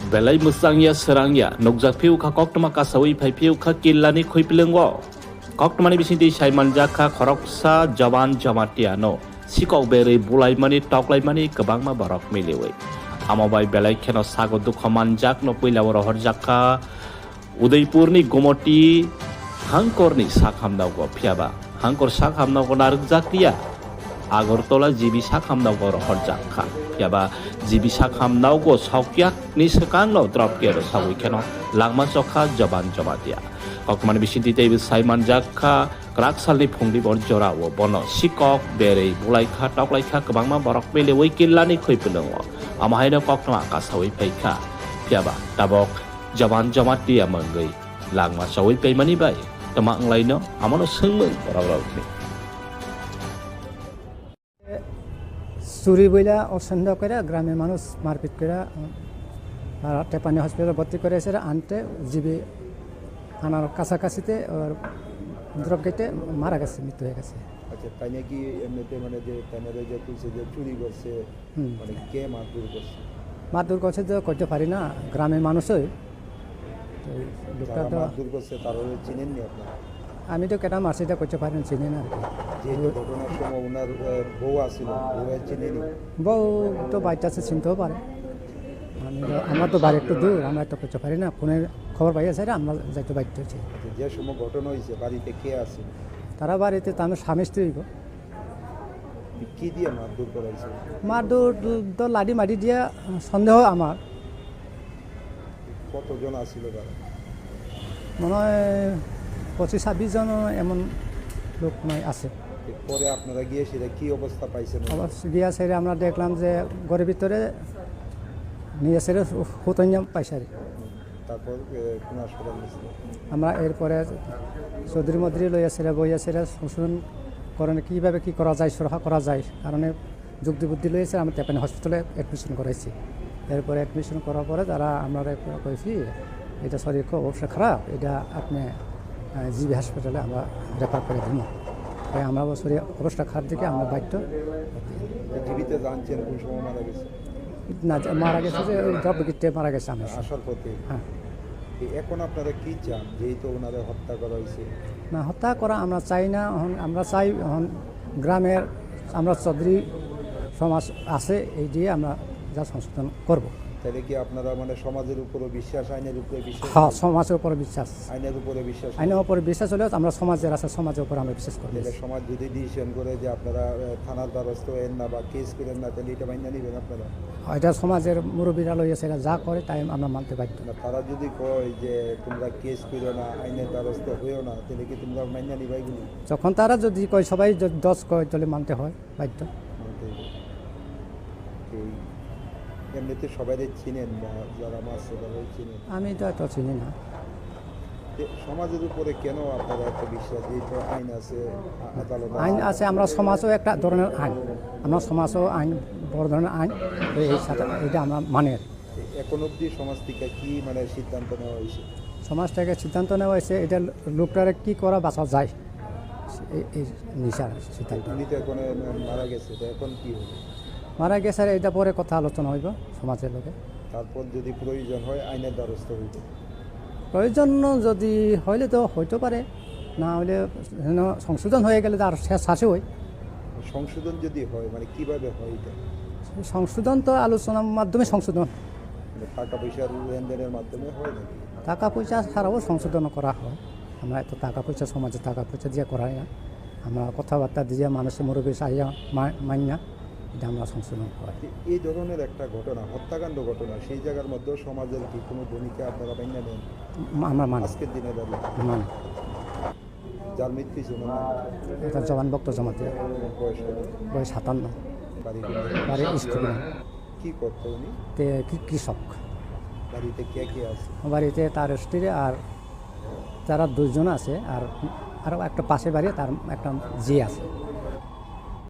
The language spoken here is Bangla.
Belai musangya serangya nukjak piu ka koktama kasawi pai piu ka Killa ni khhumpwilwng o koktamani bisinti saimanjaka khoroksa jawan jamatiano sikok berwi bulaimani toklaimani kwbangma borok miliwi amabai belai kheno sago dukhamanjak no puilawro horjaka udaipur ni gomati hangkorni sakhamnago phiaba hangkor sakhamnago narukjaktiya Agartala jibi sakhamnago horjakha phiaba jibi sakhamnago sokyak ni sekangno dropker sawi kheno langma chokha jaban jamatia kokmani bisinti teibi saimanjakha kraksalni phungni borjora o bono sikok berwi laikha toklaikha kwbangma borok miliwi Killani khhumpwilwng o amahaino koktama kasawi phaikha phiaba tabok jaban jamatia mangui langma sawi paimani bai tama anglaino amono sengmung borok-borokni চুরি বইলা অসন্দেহ করে গ্রামের মানুষ মারপিট করে টেপানি হসপিটালে ভর্তি করেছে আনতে জিবি আনার কাছাকাছিতে দ্রব গেটে মারা গেছে মৃত্যু হয়ে গেছে। আচ্ছা তাই নাকি এমনিতে মানে যে তাইনারে যে তুলছে যে চুরি করছে মানে কে মারধর করছে? মারধর করছে তো করতে পারি না গ্রামের মানুষই লোকটা তো মারধর করছে তারা চিনেননি আপনারা? আমি তো কেটা মারছি এটা করতে পারি না চিনি না আর কি। যে ঘটনার সময় ওনার বউ আসছিল বউ চিনেনি? বউ তো বাড়িতে আছে চিনতেও পারে আমরা তো বাড়ি একটু দূর আমরা তো করতে পারি না ফোনের খবর পাইয়াছে আমরা যাইতে বাড়িতে হয়েছি। যে সময় ঘটনা হয়েছে বাড়িতে কে আছে? তারা বাড়িতে তো আমার স্বামী স্ত্রী কি দিয়ে মারধর করাইছে? মারধর তো লাঠি মাটি দিয়া সন্দেহ আমার কতজন আসছিল তারা? মনে হয় 25-26 জন এমন লোক নয় আছে। পরে আপনারা গিয়ে সেটা কি অবস্থা পাইছেন? গিয়া সেরে আমরা দেখলাম যে ঘরের ভিতরে নিয়ে সেরে হুতঞ্জাম পাইসারি। তারপর কোন হাসপাতাল নিয়েছিল? আমরা এরপরে চৌধুরী মদ্রি লইয়া সেরে বইয়া সেরে সংশোধন করেন কীভাবে কী করা যায় সুরক্ষা করা যায় কারণে যুক্তি বুদ্ধি লইয়াছে আমরা টেপানি হসপিটালে অ্যাডমিশন করাইছি। এরপরে অ্যাডমিশন করার পরে তারা আমরা কইছি এটা শরীর খুব অবস্থা খারাপ এটা আপনি জিবি হাসপাতালে আমরা রেফার করে দিই তাই আমরা শরীর অবস্থা খারাপ দিকে আমরা বাধ্য। জীবিতে জানছেন কোন সময় মারা গেছে? না মারা গেছে যে ড্রপ গিটে মারা গেছে আমি আসার পথে। হ্যাঁ এখন আপনারা কি চান যেহেতু ওনাদের হত্যা করা হয়েছে? না হত্যা করা আমরা চাই না আমরা চাই গ্রামের আমরা চৌধুরী সমাজ আছে এই দিয়ে আমরা যা সংশোধন করব। তাহলে কি আপনারা মানে সমাজের উপরে বিশ্বাস আইনের উপরে বিশ্বাস? হ্যাঁ সমাজের উপরে বিশ্বাস আইনের উপরে বিশ্বাস আইনের উপরে বিশ্বাস হলেও আমরা সমাজের আছে সমাজের উপরে আমরা বিশ্বাস করি। সমাজ যদি ডিসিশন করে যে আপনারা থানার দ্বারস্থ হন না বা কেস করেন না তাহলে এটা মাইনা নেবেন আপনারা? এটা সমাজের মুরব্বীরা লইয়া সেটা যা করে তাই আমরা মানতে বাধ্য। না তারা যদি কয় যে তোমরা কেস করো না আইনের দ্বারস্থ হইও না তাহলে কি তোমরা মাইনা নিবা এগুলো? যখন তারা যদি কয় সবাই যদি 10 কয় তাহলে মানতে হয় বাধ্য। এমনিতে সবাই চিনেন বা যারা মাছ তারাই চিনেন? আমি তো এত চিনি না। সমাজের উপরে কেন আপনারা এত বিশ্বাস? যেহেতু আইন আছে আদালত আইন আছে আমরা সমাজও একটা ধরনের আইন আমরা সমাজও আইন বড় ধরনের আইন এই সাথে এটা আমরা মানে। এখন অবধি সমাজ থেকে কি মানে সিদ্ধান্ত নেওয়া হয়েছে? সমাজ থেকে সিদ্ধান্ত নেওয়া হয়েছে এটা লোকটারে কী করা বাঁচা যায় এই নিশার সিদ্ধান্ত। উনি তো এখন মারা গেছে তো এখন কি হবে? মারা গেছে আর এটা পরে কথা আলোচনা হইব সমাজের লোকে। তারপর যদি প্রয়োজন হয় আইনের দ্বারস্থ হইব। প্রয়োজন যদি হইলে তো হইতে পারে না হইলে সংশোধন হয়ে গেলে তো আর শাসে হয়। সংশোধন যদি হয় মানে কিভাবে হয় এটা? সংশোধন তো আলোচনার মাধ্যমে সংশোধন টাকা পয়সার লেনদেনের মাধ্যমে হয় নাকি? টাকা পয়সা ছাড়াও সংশোধন করা হয়। আমরা এত টাকা পয়সা সমাজে টাকা পয়সা দিয়ে করাই না আমরা কথাবার্তা দিয়ে মানুষের মুরব্বী চাইয়া মানি না এটা আমরা সংশোধন হয়। এই ধরনের একটা ঘটনা হত্যাকাণ্ড ঘটনা সেই জায়গার মধ্যে সমাজের কি কোনো ভূমিকা আপনারা মাইনা নেন? আমরা মানি আজকের দিনে দাঁড়িয়ে মানি। যার মৃত্যু ছিল না এটা জবান বক্ত জমাতে বয়স কত? বয়স 57। বাড়ি স্কুল কি করতো উনি? কৃষক। বাড়িতে কে কে আছে? বাড়িতে তার স্ত্রী আর তারা 2 জন আছে আর আরও একটা পাশে বাড়ি তার একটা জি আছে।